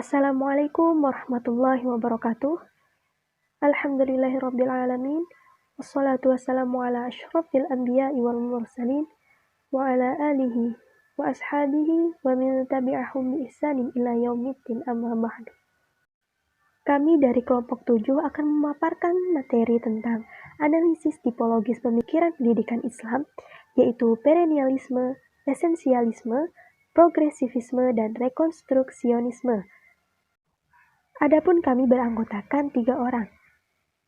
Assalamualaikum warahmatullahi wabarakatuh. Alhamdulillahirrabbilalamin. Wassalatu wassalamu ala ashrafil anbiya'i wal mursalin wa ala alihi wa ashabihi wa min tabi'ahum bi ihsanin ila yaumiddin amma ba'du. Kami dari kelompok 7 akan memaparkan materi tentang analisis tipologis pemikiran pendidikan Islam, yaitu perennialisme, esensialisme, progresivisme, dan rekonstruksionisme. Adapun kami beranggotakan 3 orang,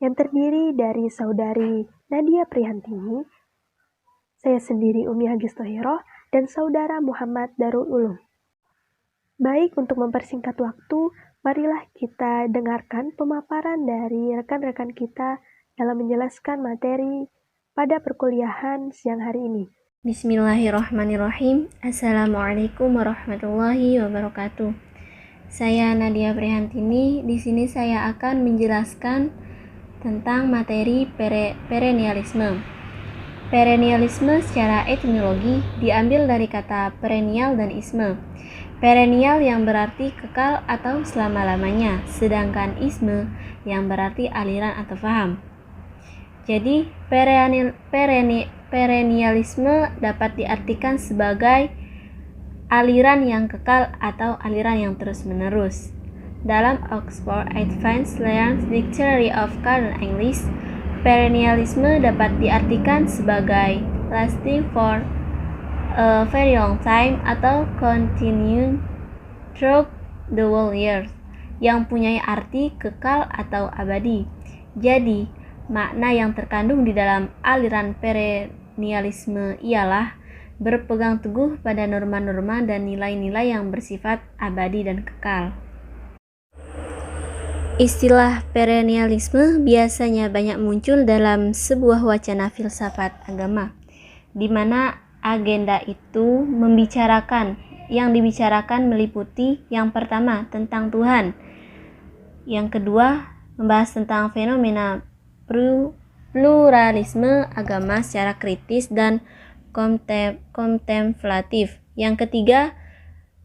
yang terdiri dari saudari Nadia Prihantini, saya sendiri Umi Hagis Thohiroh, dan saudara Muhammad Darul Ulum. Baik, untuk mempersingkat waktu, marilah kita dengarkan pemaparan dari rekan-rekan kita dalam menjelaskan materi pada perkuliahan siang hari ini. Bismillahirrahmanirrahim. Assalamualaikum warahmatullahi wabarakatuh. Saya Nadia Prihantini. Di sini saya akan menjelaskan tentang materi perennialisme. Perennialisme secara etimologi diambil dari kata perennial dan isme. Perennial yang berarti kekal atau selama-lamanya, sedangkan isme yang berarti aliran atau faham. Jadi, perennialisme dapat diartikan sebagai aliran yang kekal atau aliran yang terus-menerus. Dalam Oxford Advanced Learned Dictionary of Current English, perennialisme dapat diartikan sebagai lasting for a very long time atau continuing through the whole years, yang punya arti kekal atau abadi. Jadi, makna yang terkandung di dalam aliran perennialisme ialah berpegang teguh pada norma-norma dan nilai-nilai yang bersifat abadi dan kekal. Istilah perennialisme biasanya banyak muncul dalam sebuah wacana filsafat agama, di mana agenda itu yang dibicarakan meliputi yang pertama tentang Tuhan, yang kedua membahas tentang fenomena pluralisme agama secara kritis dan kontemplatif, yang ketiga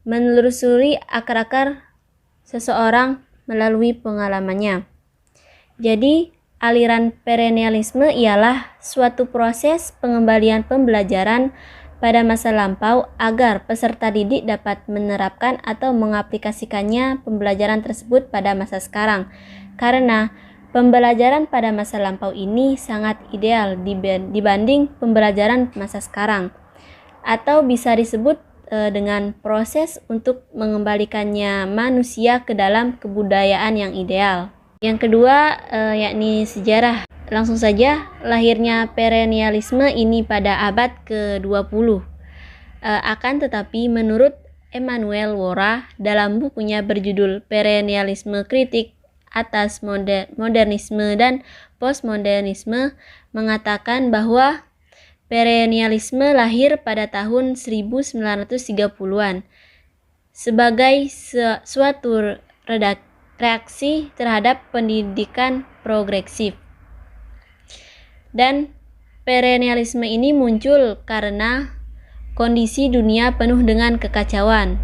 menelusuri akar-akar seseorang melalui pengalamannya. Jadi, aliran perennialisme ialah suatu proses pengembalian pembelajaran pada masa lampau agar peserta didik dapat menerapkan atau mengaplikasikannya pembelajaran tersebut pada masa sekarang. Karena pembelajaran pada masa lampau ini sangat ideal dibanding pembelajaran masa sekarang, atau bisa disebut dengan proses untuk mengembalikannya manusia ke dalam kebudayaan yang ideal. Yang kedua yakni sejarah. Langsung saja, lahirnya perennialisme ini pada abad ke-20. Akan tetapi menurut Emmanuel Wora dalam bukunya berjudul Perennialisme Kritik atas Modernisme dan Postmodernisme mengatakan bahwa perennialisme lahir pada tahun 1930-an sebagai suatu reaksi terhadap pendidikan progresif. Dan perennialisme ini muncul karena kondisi dunia penuh dengan kekacauan,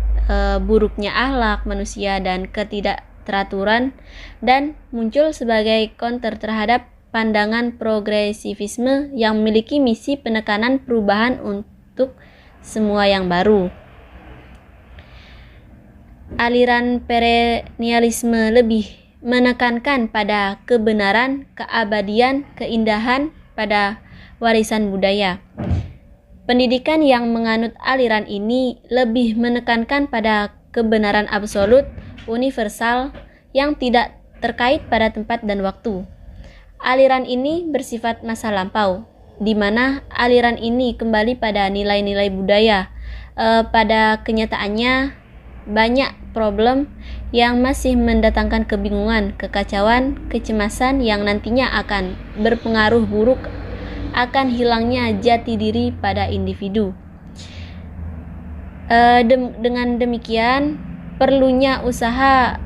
buruknya akhlak manusia dan ketidakteraturan, dan muncul sebagai counter terhadap pandangan progresivisme yang memiliki misi penekanan perubahan untuk semua yang baru. Aliran perennialisme lebih menekankan pada kebenaran, keabadian, keindahan pada warisan budaya. Pendidikan yang menganut aliran ini lebih menekankan pada kebenaran absolut, universal, yang tidak terkait pada tempat dan waktu. Aliran ini bersifat masa lampau, di mana aliran ini kembali pada nilai-nilai budaya. Pada kenyataannya, banyak problem yang masih mendatangkan kebingungan, kekacauan, kecemasan yang nantinya akan berpengaruh buruk akan hilangnya jati diri pada individu. Dengan demikian, perlunya usaha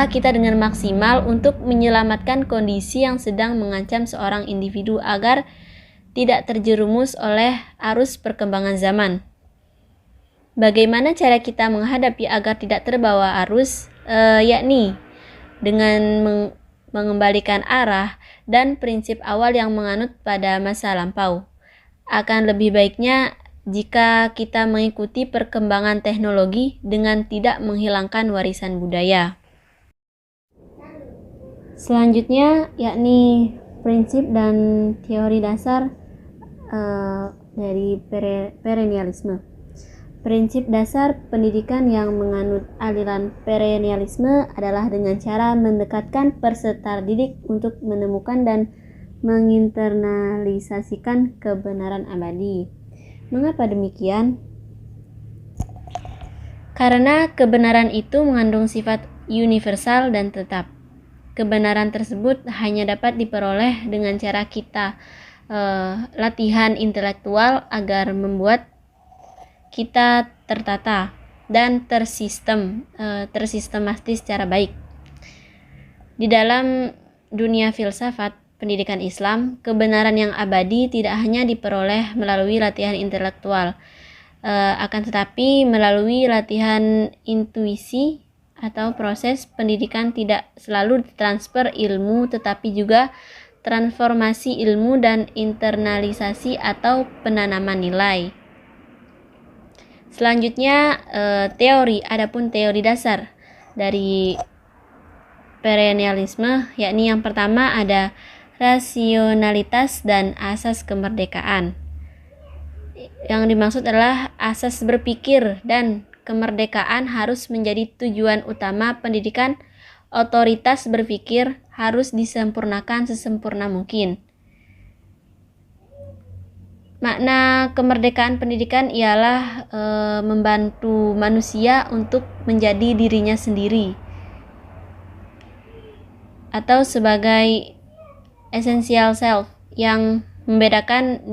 kita dengan maksimal untuk menyelamatkan kondisi yang sedang mengancam seorang individu agar tidak terjerumus oleh arus perkembangan zaman. Bagaimana cara kita menghadapi agar tidak terbawa arus, yakni dengan mengembalikan arah dan prinsip awal yang menganut pada masa lampau. Akan lebih baiknya jika kita mengikuti perkembangan teknologi dengan tidak menghilangkan warisan budaya. Selanjutnya yakni prinsip dan teori dasar dari perennialisme. Prinsip dasar pendidikan yang menganut aliran perennialisme adalah dengan cara mendekatkan peserta didik untuk menemukan dan menginternalisasikan kebenaran abadi. Mengapa demikian? Karena kebenaran itu mengandung sifat universal dan tetap. Kebenaran tersebut hanya dapat diperoleh dengan cara kita latihan intelektual agar membuat kita tertata dan tersistematis secara baik. Di dalam dunia filsafat pendidikan Islam, kebenaran yang abadi tidak hanya diperoleh melalui latihan intelektual, akan tetapi melalui latihan intuisi atau proses pendidikan tidak selalu transfer ilmu, tetapi juga transformasi ilmu dan internalisasi atau penanaman nilai. Selanjutnya adapun teori dasar dari perennialisme, yakni yang pertama ada rasionalitas dan asas kemerdekaan. Yang dimaksud adalah asas berpikir dan kemerdekaan harus menjadi tujuan utama pendidikan. Otoritas berpikir harus disempurnakan sesempurna mungkin. Makna kemerdekaan pendidikan ialah membantu manusia untuk menjadi dirinya sendiri atau sebagai essential self yang membedakan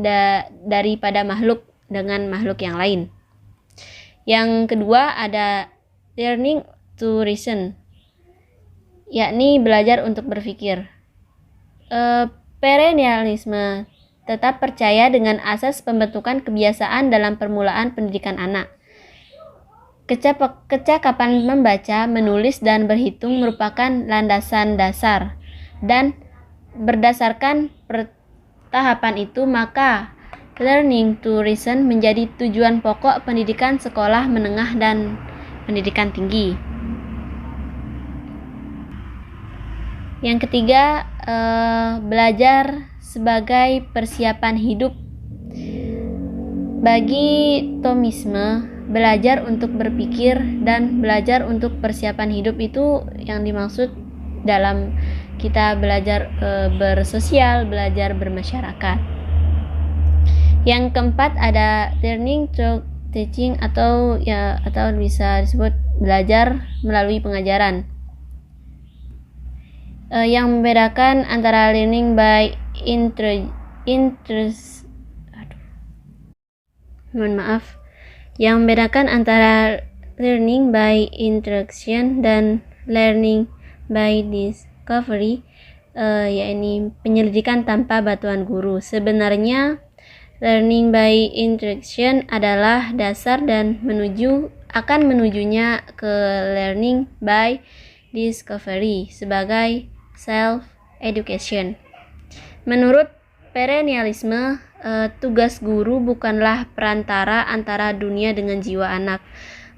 daripada makhluk dengan makhluk yang lain. Yang kedua ada learning to reason, yakni belajar untuk berpikir. Perennialisme tetap percaya dengan asas pembentukan kebiasaan dalam permulaan pendidikan anak. Kecakapan membaca, menulis, dan berhitung merupakan landasan dasar, dan berdasarkan tahapan itu maka learning to reason menjadi tujuan pokok pendidikan sekolah menengah dan pendidikan tinggi. Yang ketiga, belajar sebagai persiapan hidup. Bagi Thomisme, belajar untuk berpikir dan belajar untuk persiapan hidup itu yang dimaksud dalam kita belajar bersosial, belajar bermasyarakat. Yang keempat ada learning through teaching atau bisa disebut belajar melalui pengajaran. Yang membedakan antara learning by Yang membedakan antara learning by interaction dan learning by discovery, yakni penyelidikan tanpa bantuan guru. Sebenarnya learning by interaction adalah dasar dan akan menujunya ke learning by discovery sebagai self-education. Menurut perennialisme, tugas guru bukanlah perantara antara dunia dengan jiwa anak,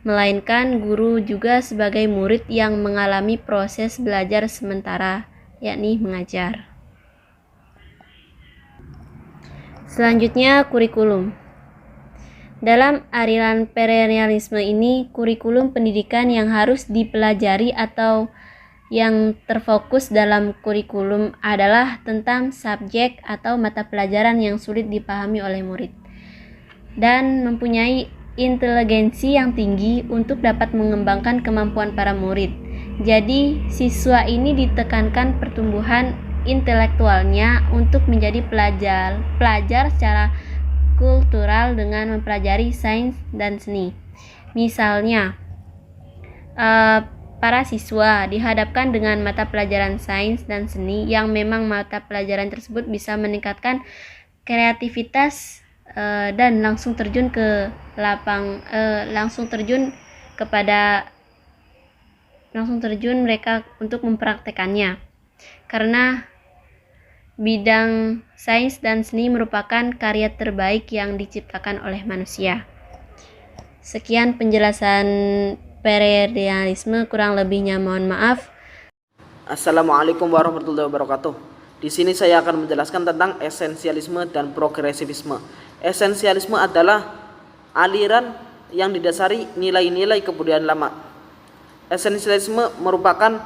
melainkan guru juga sebagai murid yang mengalami proses belajar sementara, yakni mengajar. Selanjutnya, kurikulum. Dalam aliran perennialisme ini, kurikulum pendidikan yang harus dipelajari atau yang terfokus dalam kurikulum adalah tentang subjek atau mata pelajaran yang sulit dipahami oleh murid dan mempunyai inteligensi yang tinggi untuk dapat mengembangkan kemampuan para murid. Jadi, siswa ini ditekankan pertumbuhan intelektualnya untuk menjadi pelajar secara kultural dengan mempelajari sains dan seni. Misalnya, para siswa dihadapkan dengan mata pelajaran sains dan seni yang memang mata pelajaran tersebut bisa meningkatkan kreativitas dan langsung terjun ke langsung terjun mereka untuk mempraktekannya, karena bidang sains dan seni merupakan karya terbaik yang diciptakan oleh manusia. Sekian penjelasan perennialisme, kurang lebihnya mohon maaf. Assalamualaikum warahmatullahi wabarakatuh. Di sini saya akan menjelaskan tentang esensialisme dan progresivisme. Esensialisme adalah aliran yang didasari nilai-nilai kebudayaan lama. Esensialisme merupakan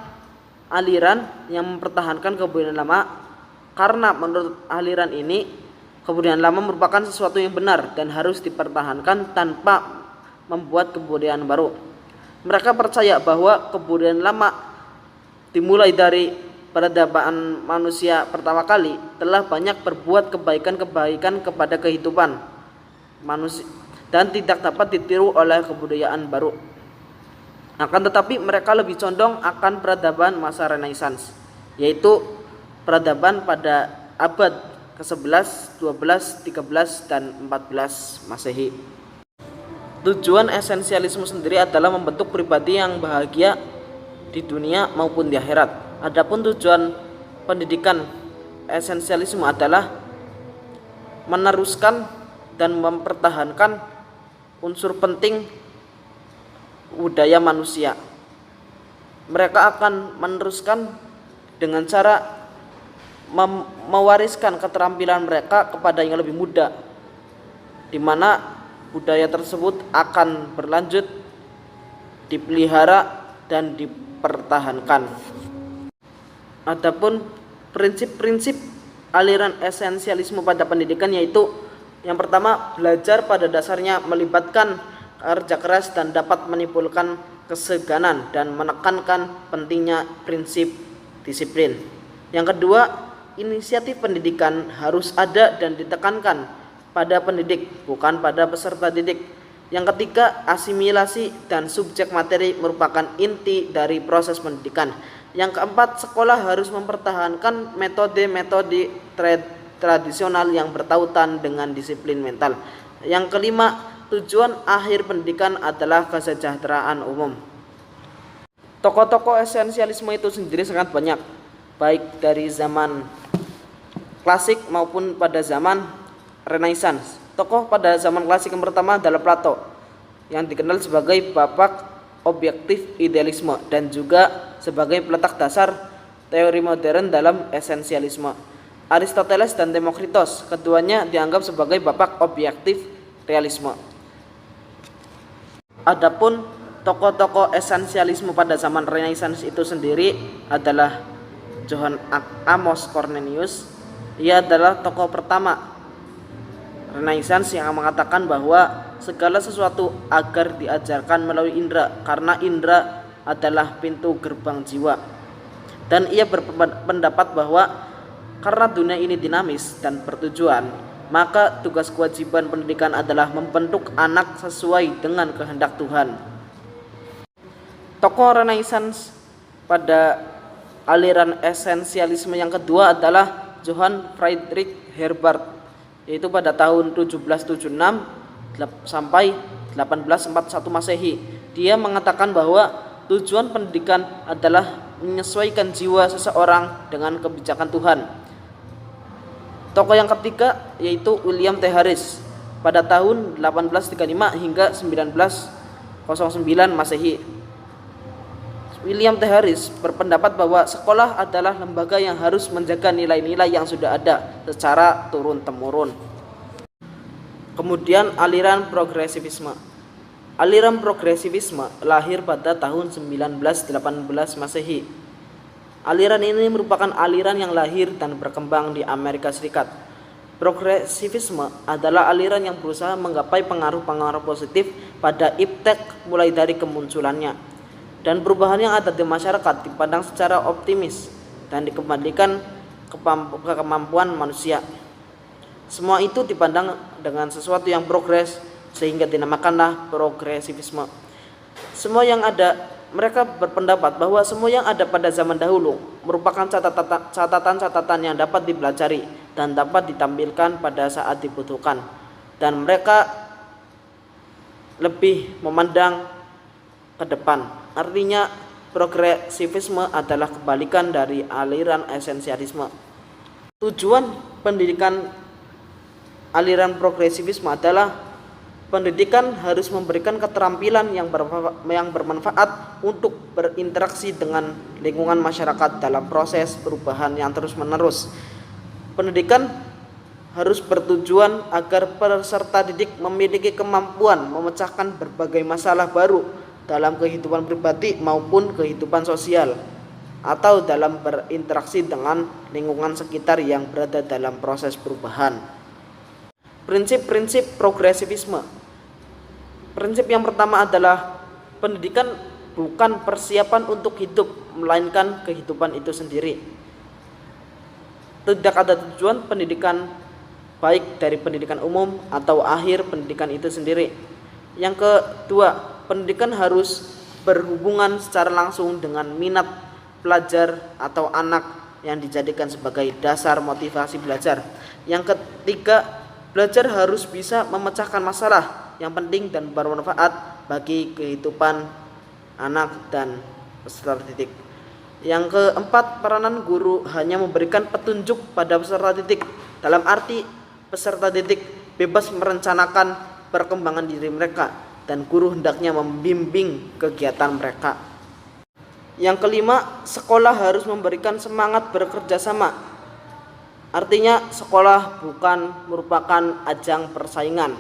aliran yang mempertahankan kebudayaan lama karena menurut aliran ini kebudayaan lama merupakan sesuatu yang benar dan harus dipertahankan tanpa membuat kebudayaan baru. Mereka percaya bahwa kebudayaan lama dimulai dari peradaban manusia pertama kali telah banyak berbuat kebaikan-kebaikan kepada kehidupan manusia dan tidak dapat ditiru oleh kebudayaan baru. Akan tetapi mereka lebih condong akan peradaban masa Renaissance, yaitu peradaban pada abad ke-11, 12, 13, dan 14 Masehi. Tujuan esensialisme sendiri adalah membentuk pribadi yang bahagia di dunia maupun di akhirat. Adapun tujuan pendidikan esensialisme adalah meneruskan dan mempertahankan unsur penting budaya manusia. Mereka akan meneruskan dengan cara mewariskan keterampilan mereka kepada yang lebih muda, di mana budaya tersebut akan berlanjut, dipelihara, dan dipertahankan. Adapun prinsip-prinsip aliran esensialisme pada pendidikan yaitu yang pertama, belajar pada dasarnya melibatkan kerja keras dan dapat menimbulkan keseganan dan menekankan pentingnya prinsip disiplin. Yang kedua, inisiatif pendidikan harus ada dan ditekankan pada pendidik, bukan pada peserta didik. Yang ketiga, asimilasi dan subjek materi merupakan inti dari proses pendidikan. Yang keempat, sekolah harus mempertahankan metode-metode tradisional yang bertautan dengan disiplin mental. Yang kelima, tujuan akhir pendidikan adalah kesejahteraan umum. Tokoh-tokoh esensialisme itu sendiri sangat banyak, baik dari zaman klasik maupun pada zaman Renaissance. Tokoh pada zaman klasik yang pertama adalah Plato, yang dikenal sebagai bapak objektif idealisme dan juga sebagai peletak dasar teori modern dalam esensialisme. Aristoteles dan Demokritos, keduanya dianggap sebagai bapak objektif realisme. Adapun tokoh-tokoh esensialisme pada zaman Renaissance itu sendiri adalah Johann Amos Cornelius. Ia adalah tokoh pertama Renaissance yang mengatakan bahwa segala sesuatu agar diajarkan melalui indera, karena indera adalah pintu gerbang jiwa. Dan ia berpendapat bahwa karena dunia ini dinamis dan bertujuan, maka tugas kewajiban pendidikan adalah membentuk anak sesuai dengan kehendak Tuhan. Tokoh Renaissance pada aliran esensialisme yang kedua adalah Johann Friedrich Herbart, yaitu pada tahun 1776 sampai 1841 Masehi. Dia mengatakan bahwa tujuan pendidikan adalah menyesuaikan jiwa seseorang dengan kebijakan Tuhan. Tokoh yang ketiga yaitu William T. Harris pada tahun 1835 hingga 1909 Masehi. William T. Harris berpendapat bahwa sekolah adalah lembaga yang harus menjaga nilai-nilai yang sudah ada secara turun-temurun. Kemudian aliran progresivisme. Aliran progresivisme lahir pada tahun 1918 Masehi. Aliran ini merupakan aliran yang lahir dan berkembang di Amerika Serikat. Progresivisme adalah aliran yang berusaha menggapai pengaruh-pengaruh positif pada iptek mulai dari kemunculannya. Dan perubahan yang ada di masyarakat dipandang secara optimis dan dikembalikan ke kemampuan manusia. Semua itu dipandang dengan sesuatu yang progres sehingga dinamakanlah progresivisme. Semua yang ada, mereka berpendapat bahwa semua yang ada pada zaman dahulu merupakan catatan-catatan yang dapat dipelajari dan dapat ditampilkan pada saat dibutuhkan. dan mereka lebih memandang ke depan. Artinya progresivisme adalah kebalikan dari aliran esensialisme. Tujuan pendidikan aliran progresivisme adalah pendidikan harus memberikan keterampilan yang bermanfaat untuk berinteraksi dengan lingkungan masyarakat dalam proses perubahan yang terus-menerus. Pendidikan harus bertujuan agar peserta didik memiliki kemampuan memecahkan berbagai masalah baru dalam kehidupan pribadi maupun kehidupan sosial, atau dalam berinteraksi dengan lingkungan sekitar yang berada dalam proses perubahan. Prinsip-prinsip progresivisme. Prinsip yang pertama adalah pendidikan bukan persiapan untuk hidup, melainkan kehidupan itu sendiri. Tidak ada tujuan pendidikan baik dari pendidikan umum atau akhir pendidikan itu sendiri. Yang kedua, pendidikan harus berhubungan secara langsung dengan minat pelajar atau anak yang dijadikan sebagai dasar motivasi belajar. Yang ketiga, belajar harus bisa memecahkan masalah yang penting dan bermanfaat bagi kehidupan anak dan peserta didik. Yang keempat, peranan guru hanya memberikan petunjuk pada peserta didik, dalam arti peserta didik bebas merencanakan perkembangan diri mereka dan guru hendaknya membimbing kegiatan mereka. Yang kelima, sekolah harus memberikan semangat bekerja sama. Artinya sekolah bukan merupakan ajang persaingan.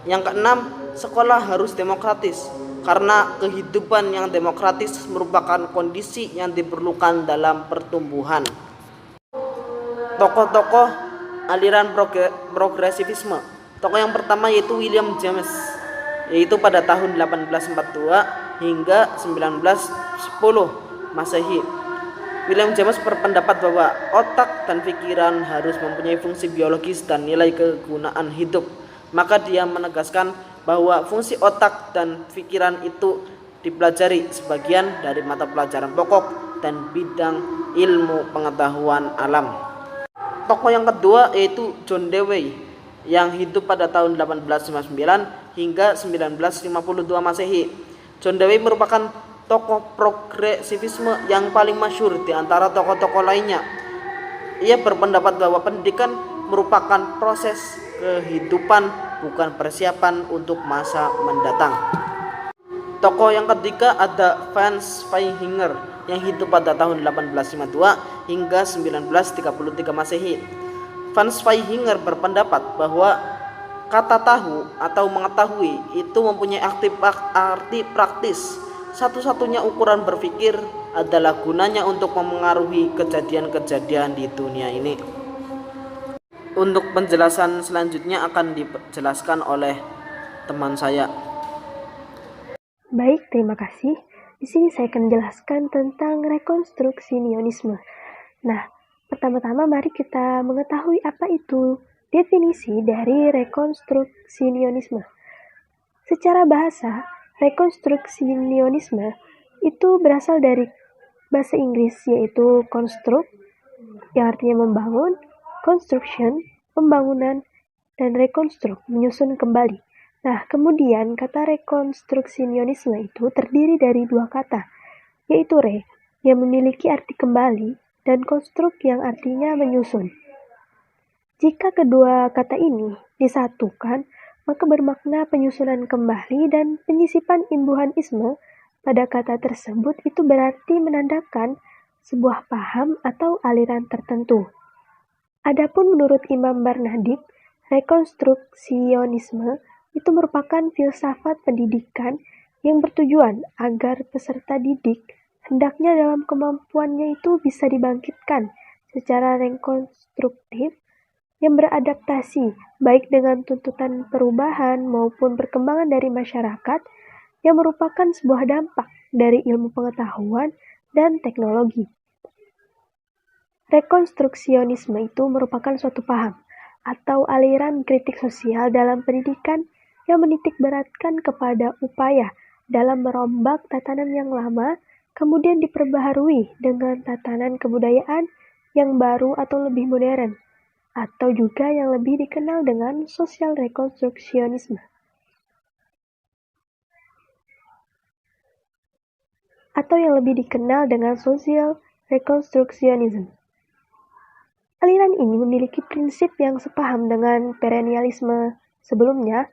Yang keenam, sekolah harus demokratis, karena kehidupan yang demokratis merupakan kondisi yang diperlukan dalam pertumbuhan. Tokoh-tokoh aliran progresivisme. Tokoh yang pertama yaitu William James, yaitu pada tahun 1842 hingga 1910 Masehi. William James berpendapat bahwa otak dan pikiran harus mempunyai fungsi biologis dan nilai kegunaan hidup. Maka dia menegaskan bahwa fungsi otak dan pikiran itu dipelajari sebagian dari mata pelajaran pokok dan bidang ilmu pengetahuan alam. Tokoh yang kedua yaitu John Dewey yang hidup pada tahun 1859 hingga 1952 Masehi. John Dewey merupakan tokoh progresivisme yang paling masyhur di antara tokoh-tokoh lainnya. Ia berpendapat bahwa pendidikan merupakan proses kehidupan, bukan persiapan untuk masa mendatang. Tokoh yang ketiga ada Franz Feihinger yang hidup pada tahun 1852 hingga 1933 Masehi. Franz Feihinger berpendapat bahwa kata tahu atau mengetahui itu mempunyai arti praktis. Satu-satunya ukuran berpikir adalah gunanya untuk memengaruhi kejadian-kejadian di dunia ini. Untuk penjelasan selanjutnya akan dijelaskan oleh teman saya. Baik, terima kasih. Di sini saya akan menjelaskan tentang rekonstruksi nionisme. Nah, pertama-tama mari kita mengetahui apa itu definisi dari rekonstruksi nionisme. Secara bahasa, rekonstruksi nionisme itu berasal dari bahasa Inggris yaitu construct, yang artinya membangun, construction, pembangunan, dan rekonstruk, menyusun kembali. Nah, kemudian kata rekonstruksi nionisme itu terdiri dari dua kata, yaitu re, yang memiliki arti kembali, dan konstruk yang artinya menyusun. Jika kedua kata ini disatukan, maka bermakna penyusunan kembali dan penyisipan imbuhan isme pada kata tersebut itu berarti menandakan sebuah paham atau aliran tertentu. Adapun menurut Imam Barnadib, rekonstruksionisme itu merupakan filsafat pendidikan yang bertujuan agar peserta didik hendaknya dalam kemampuannya itu bisa dibangkitkan secara rekonstruktif yang beradaptasi baik dengan tuntutan perubahan maupun perkembangan dari masyarakat yang merupakan sebuah dampak dari ilmu pengetahuan dan teknologi. Rekonstruksionisme itu merupakan suatu paham atau aliran kritik sosial dalam pendidikan yang menitik beratkan kepada upaya dalam merombak tatanan yang lama kemudian diperbaharui dengan tatanan kebudayaan yang baru atau lebih modern. atau juga yang lebih dikenal dengan social reconstructionism. Aliran ini memiliki prinsip yang sepaham dengan perennialisme sebelumnya,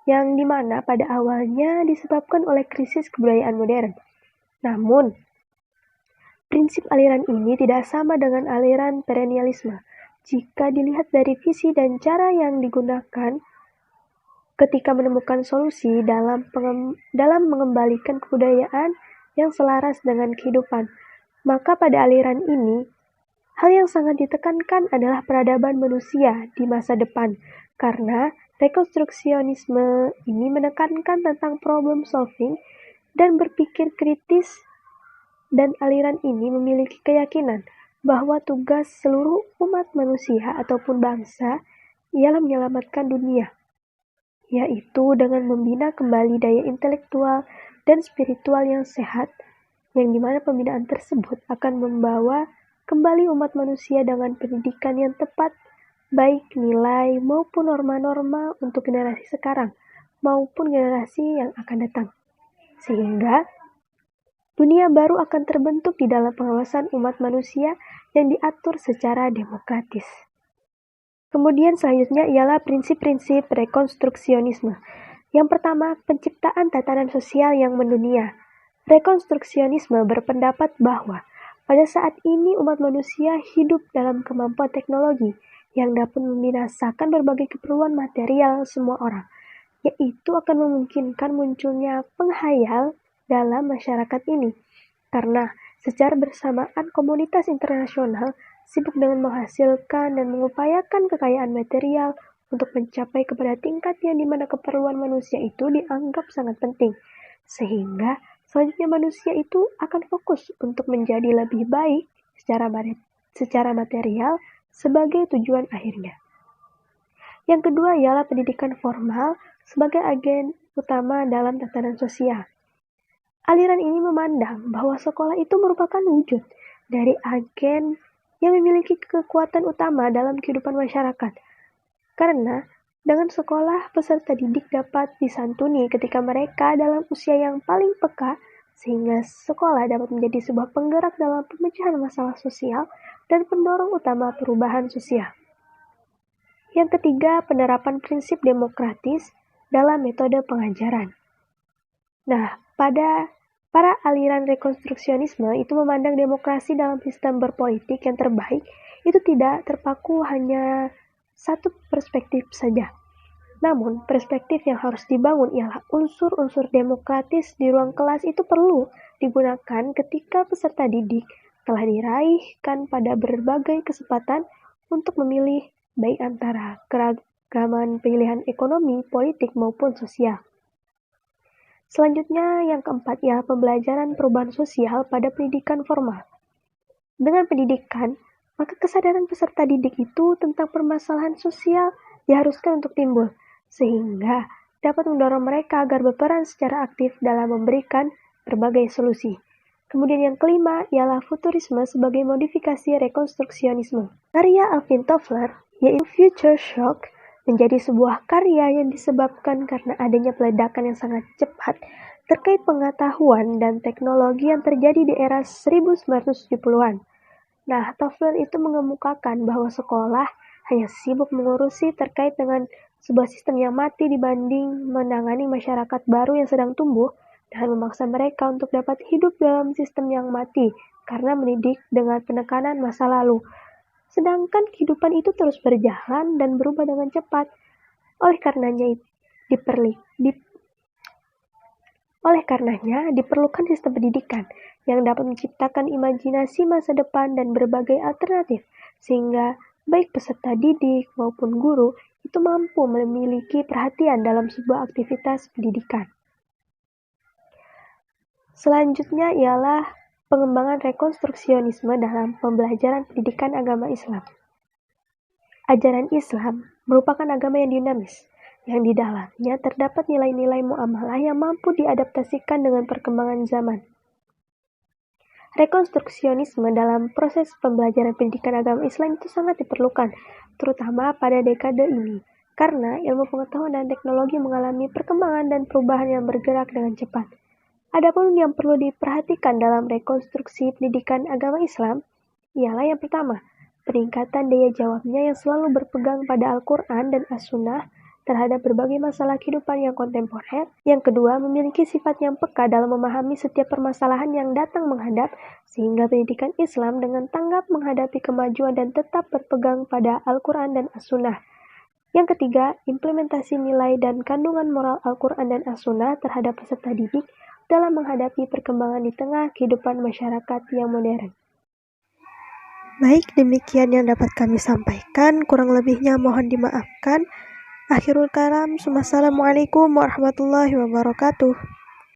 yang dimana pada awalnya disebabkan oleh krisis kebudayaan modern. Namun, prinsip aliran ini tidak sama dengan aliran perennialisme jika dilihat dari visi dan cara yang digunakan ketika menemukan solusi dalam mengembalikan kebudayaan yang selaras dengan kehidupan. Maka pada aliran ini, hal yang sangat ditekankan adalah peradaban manusia di masa depan, karena rekonstruksionisme ini menekankan tentang problem solving dan berpikir kritis, dan aliran ini memiliki keyakinan bahwa tugas seluruh umat manusia ataupun bangsa ialah menyelamatkan dunia, yaitu dengan membina kembali daya intelektual dan spiritual yang sehat, yang dimana pembinaan tersebut akan membawa kembali umat manusia dengan pendidikan yang tepat, baik nilai maupun norma-norma untuk generasi sekarang maupun generasi yang akan datang. Sehingga dunia baru akan terbentuk di dalam pengawasan umat manusia yang diatur secara demokratis. Kemudian selanjutnya ialah prinsip-prinsip rekonstruksionisme. Yang pertama, penciptaan tatanan sosial yang mendunia. Rekonstruksionisme berpendapat bahwa pada saat ini umat manusia hidup dalam kemampuan teknologi yang dapat membinasakan berbagai keperluan material semua orang, yaitu akan memungkinkan munculnya penghayal dalam masyarakat ini. Karena secara bersamaan komunitas internasional sibuk dengan menghasilkan dan mengupayakan kekayaan material untuk mencapai kepada tingkat yang dimana keperluan manusia itu dianggap sangat penting. Sehingga selanjutnya manusia itu akan fokus untuk menjadi lebih baik secara material sebagai tujuan akhirnya. Yang kedua ialah pendidikan formal sebagai agen utama dalam tatanan sosial. Aliran ini memandang bahwa sekolah itu merupakan wujud dari agen yang memiliki kekuatan utama dalam kehidupan masyarakat. Karena dengan sekolah, peserta didik dapat disantuni ketika mereka dalam usia yang paling peka, sehingga sekolah dapat menjadi sebuah penggerak dalam pemecahan masalah sosial dan pendorong utama perubahan sosial. Yang ketiga, penerapan prinsip demokratis dalam metode pengajaran. Nah, pada para aliran rekonstruksionisme itu memandang demokrasi dalam sistem berpolitik yang terbaik itu tidak terpaku hanya satu perspektif saja. Namun, perspektif yang harus dibangun ialah unsur-unsur demokratis di ruang kelas itu perlu digunakan ketika peserta didik telah diraihkan pada berbagai kesempatan untuk memilih baik antara keragaman pilihan ekonomi, politik, maupun sosial. Selanjutnya, yang keempat ialah pembelajaran perubahan sosial pada pendidikan formal. Dengan pendidikan, maka kesadaran peserta didik itu tentang permasalahan sosial diharuskan untuk timbul, sehingga dapat mendorong mereka agar berperan secara aktif dalam memberikan berbagai solusi. Kemudian yang kelima ialah futurisme sebagai modifikasi rekonstruksionisme. Karya Alvin Toffler, yaitu Future Shock, menjadi sebuah karya yang disebabkan karena adanya peledakan yang sangat cepat terkait pengetahuan dan teknologi yang terjadi di era 1970-an. Nah, Toffler itu mengemukakan bahwa sekolah hanya sibuk mengurusi terkait dengan sebuah sistem yang mati dibanding menangani masyarakat baru yang sedang tumbuh dan memaksa mereka untuk dapat hidup dalam sistem yang mati karena mendidik dengan penekanan masa lalu. Sedangkan kehidupan itu terus berjalan dan berubah dengan cepat. Oleh karenanya diperlukan sistem pendidikan yang dapat menciptakan imajinasi masa depan dan berbagai alternatif, sehingga baik peserta didik maupun guru itu mampu memiliki perhatian dalam sebuah aktivitas pendidikan. Selanjutnya ialah pengembangan rekonstruksionisme dalam pembelajaran pendidikan agama Islam. Ajaran Islam merupakan agama yang dinamis, yang di dalamnya terdapat nilai-nilai muamalah yang mampu diadaptasikan dengan perkembangan zaman. Rekonstruksionisme dalam proses pembelajaran pendidikan agama Islam itu sangat diperlukan, terutama pada dekade ini, karena ilmu pengetahuan dan teknologi mengalami perkembangan dan perubahan yang bergerak dengan cepat. Adapun yang perlu diperhatikan dalam rekonstruksi pendidikan agama Islam ialah yang pertama, peningkatan daya jawabnya yang selalu berpegang pada Al-Quran dan As-Sunnah terhadap berbagai masalah kehidupan yang kontemporer. Yang kedua, memiliki sifat yang peka dalam memahami setiap permasalahan yang datang menghadap, sehingga pendidikan Islam dengan tanggap menghadapi kemajuan dan tetap berpegang pada Al-Quran dan As-Sunnah. Yang ketiga, implementasi nilai dan kandungan moral Al-Quran dan As-Sunnah terhadap peserta didik dalam menghadapi perkembangan di tengah kehidupan masyarakat yang modern. Baik, demikian yang dapat kami sampaikan. Kurang lebihnya mohon dimaafkan. Akhirul kalam, Assalamualaikum warahmatullahi wabarakatuh.